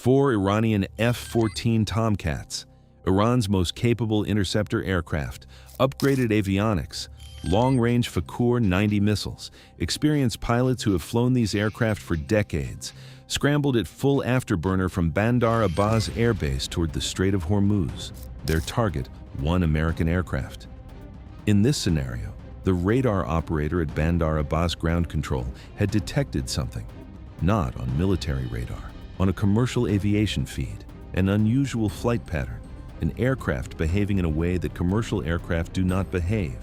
4 Iranian F-14 Tomcats, Iran's most capable interceptor aircraft, upgraded avionics, long-range Fakor 90 missiles, experienced pilots who have flown these aircraft for decades, scrambled at full afterburner from Bandar Abbas airbase toward the Strait of Hormuz. Their target, 1 American aircraft. In this scenario, the radar operator at Bandar Abbas ground control had detected something, not on military radar, on a commercial aviation feed, an unusual flight pattern, an aircraft behaving in a way that commercial aircraft do not behave.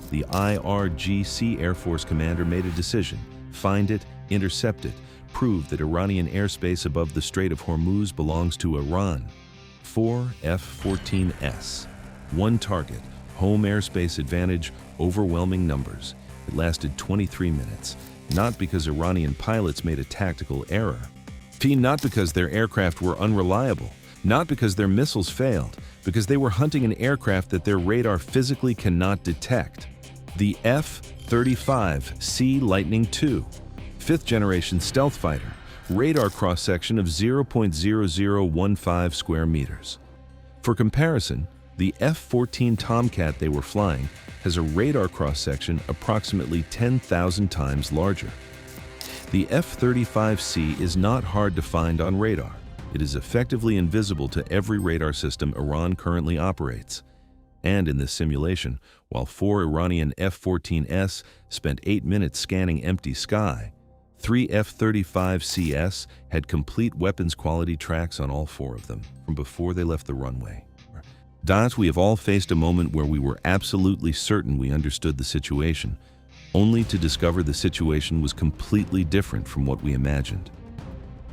The IRGC Air Force commander made a decision: find it, intercept it, prove that Iranian airspace above the Strait of Hormuz belongs to Iran. 4 F-14S. 1 target, home airspace advantage, overwhelming numbers. It lasted 23 minutes, not because Iranian pilots made a tactical error. Not because their aircraft were unreliable, not because their missiles failed, because they were hunting an aircraft that their radar physically cannot detect. The F-35C Lightning II, 5th-generation stealth fighter, radar cross-section of 0.0015 square meters. For comparison, the F-14 Tomcat they were flying has a radar cross-section approximately 10,000 times larger. The F-35C is not hard to find on radar. It is effectively invisible to every radar system Iran currently operates. And in this simulation, while 4 Iranian F-14S spent 8 minutes scanning empty sky, 3 F-35CS had complete weapons quality tracks on all 4 of them from before they left the runway. We have all faced a moment where we were absolutely certain we understood the situation, only to discover the situation was completely different from what we imagined.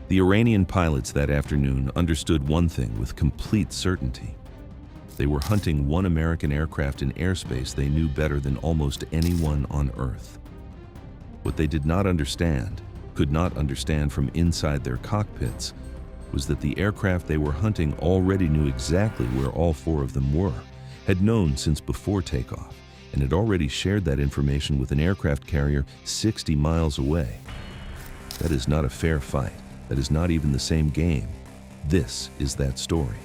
The Iranian pilots that afternoon understood one thing with complete certainty. They were hunting 1 American aircraft in airspace they knew better than almost anyone on Earth. What they did not understand, could not understand from inside their cockpits, was that the aircraft they were hunting already knew exactly where all 4 of them were, had known since before takeoff, and had already shared that information with an aircraft carrier 60 miles away. That is not a fair fight. That is not even the same game. This is that story.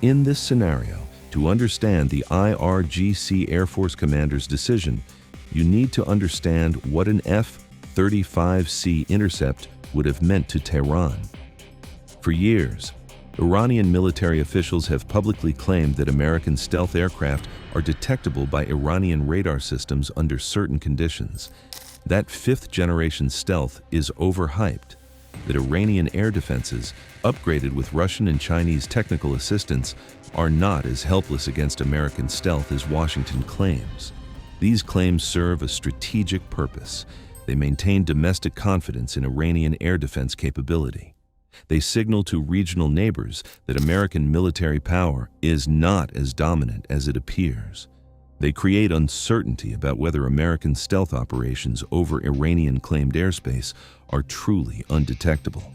In this scenario, to understand the IRGC Air Force commander's decision, you need to understand what an F-35C intercept would have meant to Tehran. For years, Iranian military officials have publicly claimed that American stealth aircraft are detectable by Iranian radar systems under certain conditions. That 5th-generation stealth is overhyped. That Iranian air defenses, upgraded with Russian and Chinese technical assistance, are not as helpless against American stealth as Washington claims. These claims serve a strategic purpose. They maintain domestic confidence in Iranian air defense capability. They signal to regional neighbors that American military power is not as dominant as it appears. They create uncertainty about whether American stealth operations over Iranian-claimed airspace are truly undetectable.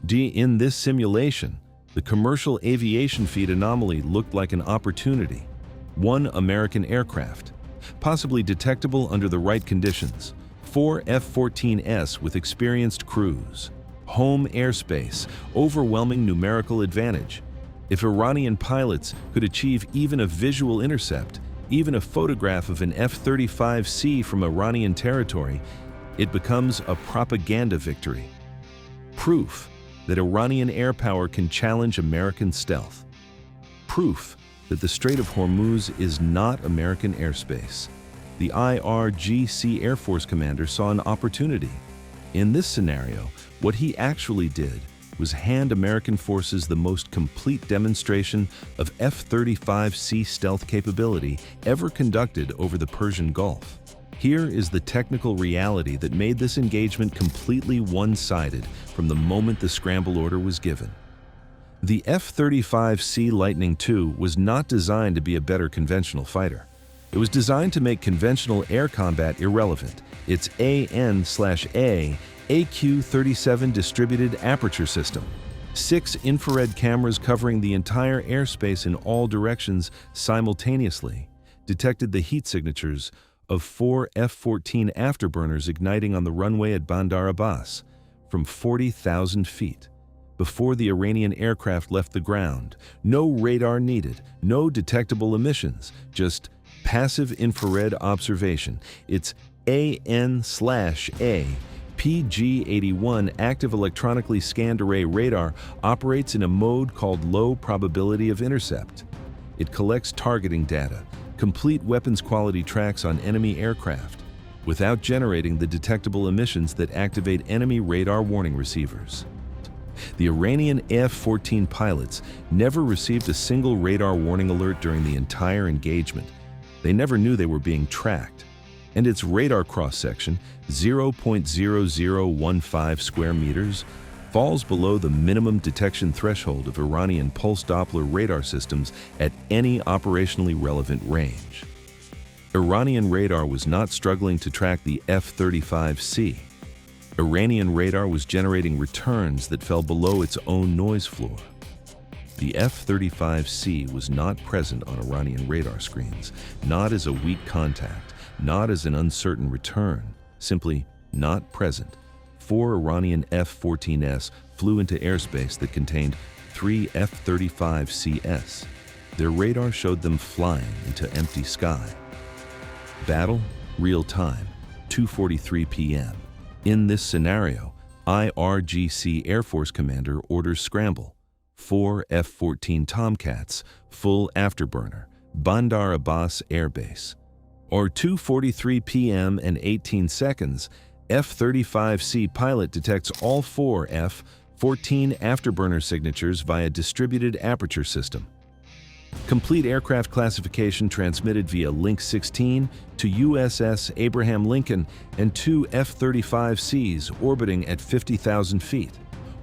In this simulation, the commercial aviation feed anomaly looked like an opportunity. 1 American aircraft, possibly detectable under the right conditions. 4 F-14S with experienced crews. Home airspace, overwhelming numerical advantage. If Iranian pilots could achieve even a visual intercept, even a photograph of an F-35C from Iranian territory, it becomes a propaganda victory. Proof that Iranian air power can challenge American stealth. Proof that the Strait of Hormuz is not American airspace. The IRGC Air Force commander saw an opportunity. In this scenario, what he actually did was hand American forces the most complete demonstration of F-35C stealth capability ever conducted over the Persian Gulf. Here is the technical reality that made this engagement completely one-sided from the moment the scramble order was given. The F-35C Lightning II was not designed to be a better conventional fighter. It was designed to make conventional air combat irrelevant. Its AN/A AQ-37 distributed aperture system. 6 infrared cameras covering the entire airspace in all directions simultaneously detected the heat signatures of 4 F-14 afterburners igniting on the runway at Bandar Abbas from 40,000 feet. before the Iranian aircraft left the ground. No radar needed, no detectable emissions, just passive infrared observation. It's AN/A. PG-81 active electronically scanned array radar operates in a mode called low probability of intercept. It collects targeting data, complete weapons quality tracks on enemy aircraft, without generating the detectable emissions that activate enemy radar warning receivers. The Iranian F-14 pilots never received a single radar warning alert during the entire engagement. They never knew they were being tracked. And its radar cross-section, 0.0015 square meters, falls below the minimum detection threshold of Iranian pulse Doppler radar systems at any operationally relevant range. Iranian radar was not struggling to track the F-35C. Iranian radar was generating returns that fell below its own noise floor. The F-35C was not present on Iranian radar screens, not as a weak contact, not as an uncertain return, simply not present. 4 Iranian F-14S flew into airspace that contained 3 F-35CS. Their radar showed them flying into empty sky. Battle, real time, 2:43 p.m. In this scenario, IRGC Air Force Commander orders Scramble, 4 F-14 Tomcats, full afterburner, Bandar Abbas Air Base. Or 2:43 p.m. and 18 seconds, F-35C pilot detects all 4 F-14 afterburner signatures via distributed aperture system. Complete aircraft classification transmitted via Link 16 to USS Abraham Lincoln and 2 F-35Cs orbiting at 50,000 feet,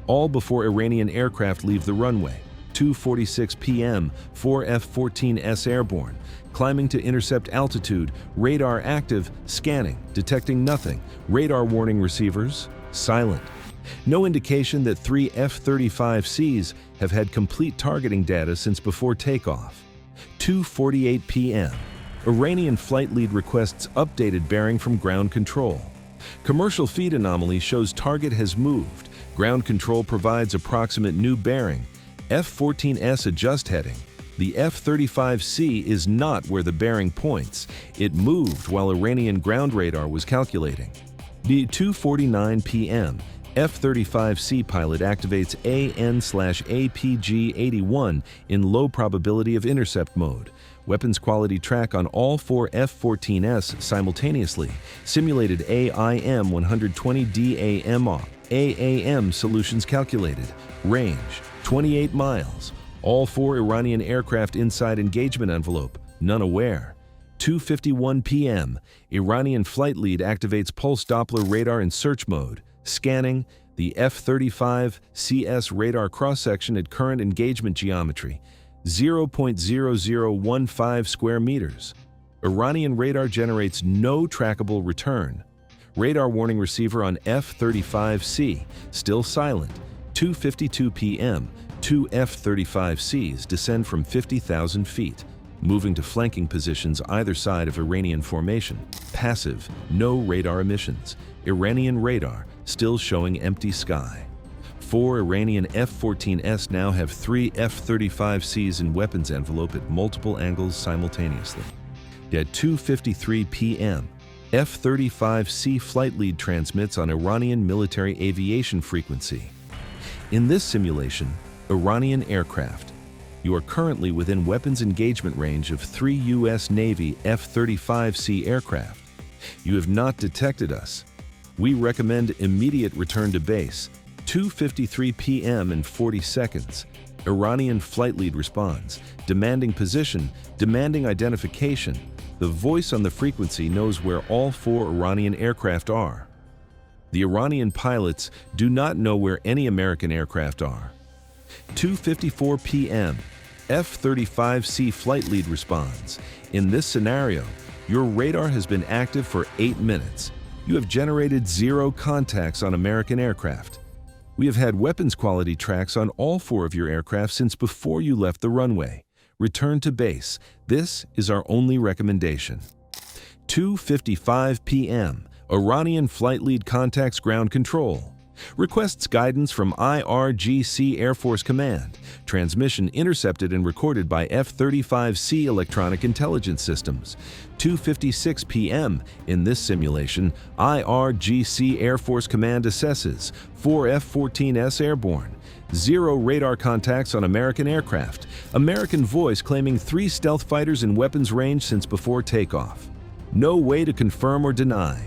all before Iranian aircraft leave the runway. 2:46 p.m., 4 F-14S airborne, climbing to intercept altitude, radar active, scanning, detecting nothing, radar warning receivers, silent. No indication that 3 F-35Cs have had complete targeting data since before takeoff. 2:48 p.m., Iranian flight lead requests updated bearing from ground control. Commercial feed anomaly shows target has moved. Ground control provides approximate new bearing. F-14S adjust heading. The F-35C is not where the bearing points. It moved while Iranian ground radar was calculating. 2:49 p.m., F-35C pilot activates AN/APG-81 in low probability of intercept mode. Weapons quality track on all 4 F-14S simultaneously. Simulated AIM 120D AAM solutions calculated. Range 28 miles. All 4 Iranian aircraft inside engagement envelope, none aware. 2:51 p.m., Iranian flight lead activates pulse Doppler radar in search mode. Scanning the F-35CS radar cross-section at current engagement geometry, 0.0015 square meters. Iranian radar generates no trackable return. Radar warning receiver on F-35C, still silent. 2:52 p.m., 2 F-35Cs descend from 50,000 feet, moving to flanking positions either side of Iranian formation. Passive, no radar emissions. Iranian radar still showing empty sky. 4 Iranian F-14S now have 3 F-35Cs in weapons envelope at multiple angles simultaneously. At 2:53 p.m., F-35C flight lead transmits on Iranian military aviation frequency. In this simulation, Iranian aircraft, you are currently within weapons engagement range of 3 U.S. Navy F-35C aircraft. You have not detected us. We recommend immediate return to base. 2:53 p.m. and 40 seconds. Iranian flight lead responds, demanding position, demanding identification. The voice on the frequency knows where all 4 Iranian aircraft are. The Iranian pilots do not know where any American aircraft are. 2:54 p.m., F-35C flight lead responds. In this scenario, your radar has been active for 8 minutes. You have generated 0 contacts on American aircraft. We have had weapons quality tracks on all 4 of your aircraft since before you left the runway. Return to base. This is our only recommendation. 2:55 p.m., Iranian flight lead contacts ground control. Requests guidance from IRGC Air Force Command. Transmission intercepted and recorded by F-35C electronic intelligence systems. 2:56 p.m. In this simulation, IRGC Air Force Command assesses 4 F-14S airborne. 0 radar contacts on American aircraft. American voice claiming 3 stealth fighters in weapons range since before takeoff. No way to confirm or deny.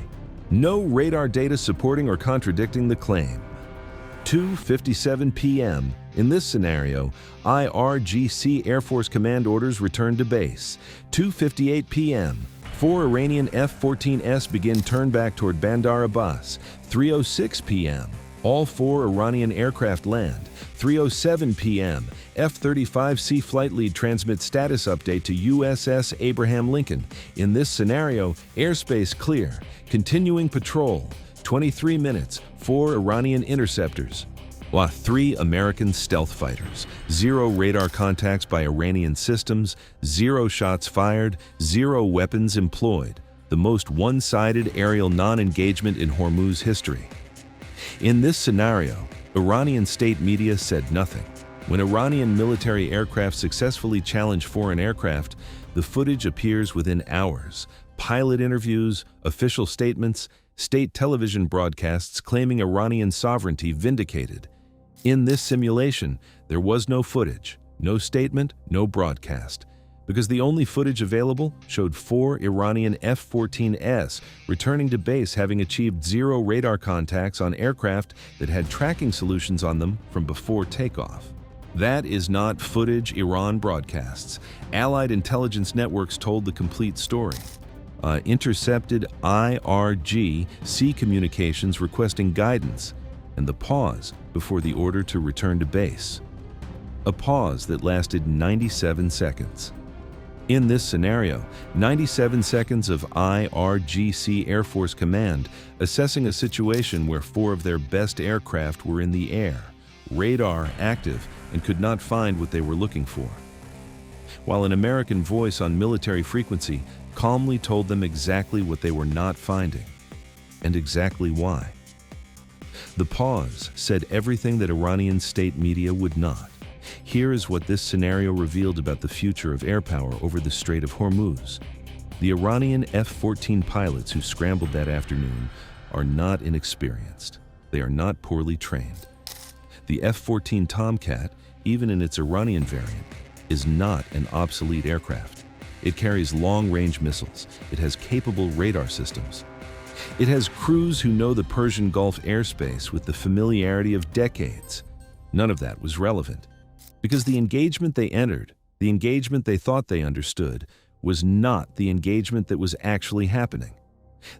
No radar data supporting or contradicting the claim. 2:57 p.m. In this scenario, IRGC Air Force Command orders return to base. 2:58 p.m. 4 Iranian F-14S begin turn back toward Bandar Abbas. 3:06 p.m. All 4 Iranian aircraft land. 3:07 p.m. F-35C flight lead transmits status update to USS Abraham Lincoln. In this scenario, airspace clear. Continuing patrol. 23 minutes. 4 Iranian interceptors. 3 American stealth fighters. 0 radar contacts by Iranian systems. 0 shots fired. 0 weapons employed. The most one-sided aerial non-engagement in Hormuz history. In this scenario, Iranian state media said nothing. When Iranian military aircraft successfully challenge foreign aircraft, the footage appears within hours. Pilot interviews, official statements, state television broadcasts claiming Iranian sovereignty vindicated. In this simulation, there was no footage, no statement, no broadcast, because the only footage available showed 4 Iranian F-14S returning to base having achieved 0 radar contacts on aircraft that had tracking solutions on them from before takeoff. That is not footage Iran broadcasts. Allied intelligence networks told the complete story. Intercepted IRGC communications requesting guidance, and the pause before the order to return to base. A pause that lasted 97 seconds. In this scenario, 97 seconds of IRGC Air Force Command assessing a situation where 4 of their best aircraft were in the air, radar active, and could not find what they were looking for. While an American voice on military frequency calmly told them exactly what they were not finding, and exactly why. The pause said everything that Iranian state media would not. Here is what this scenario revealed about the future of air power over the Strait of Hormuz. The Iranian F-14 pilots who scrambled that afternoon are not inexperienced. They are not poorly trained. The F-14 Tomcat, even in its Iranian variant, is not an obsolete aircraft. It carries long-range missiles. It has capable radar systems. It has crews who know the Persian Gulf airspace with the familiarity of decades. None of that was relevant, because the engagement they entered, the engagement they thought they understood, was not the engagement that was actually happening.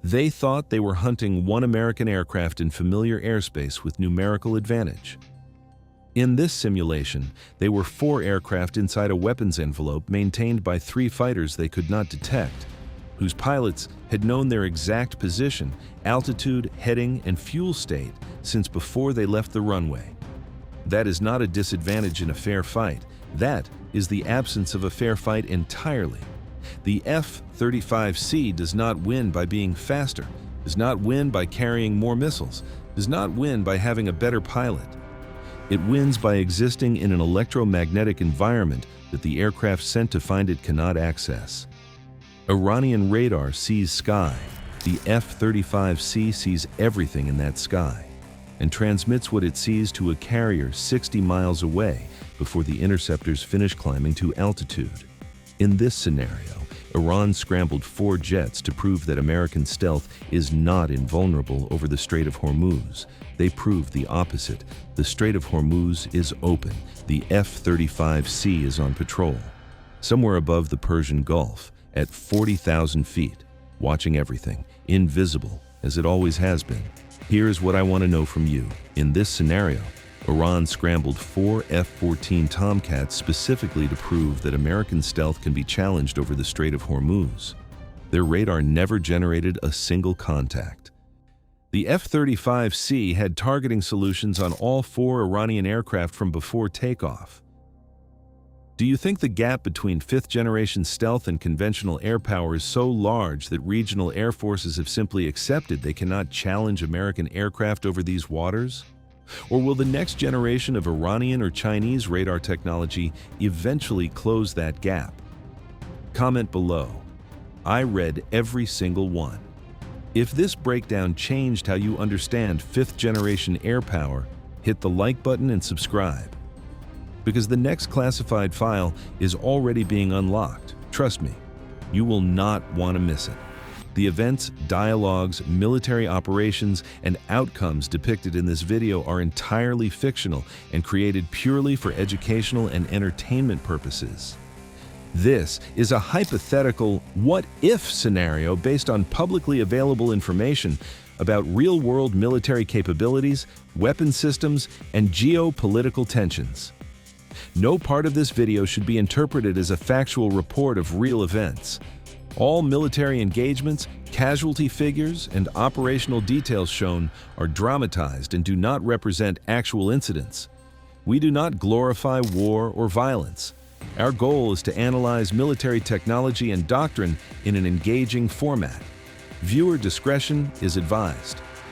They thought they were hunting one American aircraft in familiar airspace with numerical advantage. In this simulation, they were 4 aircraft inside a weapons envelope maintained by 3 fighters they could not detect, whose pilots had known their exact position, altitude, heading, and fuel state since before they left the runway. That is not a disadvantage in a fair fight. That is the absence of a fair fight entirely. The F-35C does not win by being faster, does not win by carrying more missiles, does not win by having a better pilot. It wins by existing in an electromagnetic environment that the aircraft sent to find it cannot access. Iranian radar sees sky. The F-35C sees everything in that sky and transmits what it sees to a carrier 60 miles away before the interceptors finish climbing to altitude. In this scenario, Iran scrambled 4 jets to prove that American stealth is not invulnerable over the Strait of Hormuz. They proved the opposite. The Strait of Hormuz is open. The F-35C is on patrol, somewhere above the Persian Gulf, at 40,000 feet, watching everything, invisible, as it always has been. Here's what I want to know from you. In this scenario, Iran scrambled 4 F-14 Tomcats specifically to prove that American stealth can be challenged over the Strait of Hormuz. Their radar never generated a single contact. The F-35C had targeting solutions on all 4 Iranian aircraft from before takeoff. Do you think the gap between fifth-generation stealth and conventional air power is so large that regional air forces have simply accepted they cannot challenge American aircraft over these waters? Or will the next generation of Iranian or Chinese radar technology eventually close that gap? Comment below. I read every single one. If this breakdown changed how you understand fifth-generation air power, hit the like button and subscribe. Because the next classified file is already being unlocked. Trust me, you will not want to miss it. The events, dialogues, military operations, and outcomes depicted in this video are entirely fictional and created purely for educational and entertainment purposes. This is a hypothetical what-if scenario based on publicly available information about real-world military capabilities, weapon systems, and geopolitical tensions. No part of this video should be interpreted as a factual report of real events. All military engagements, casualty figures, and operational details shown are dramatized and do not represent actual incidents. We do not glorify war or violence. Our goal is to analyze military technology and doctrine in an engaging format. Viewer discretion is advised.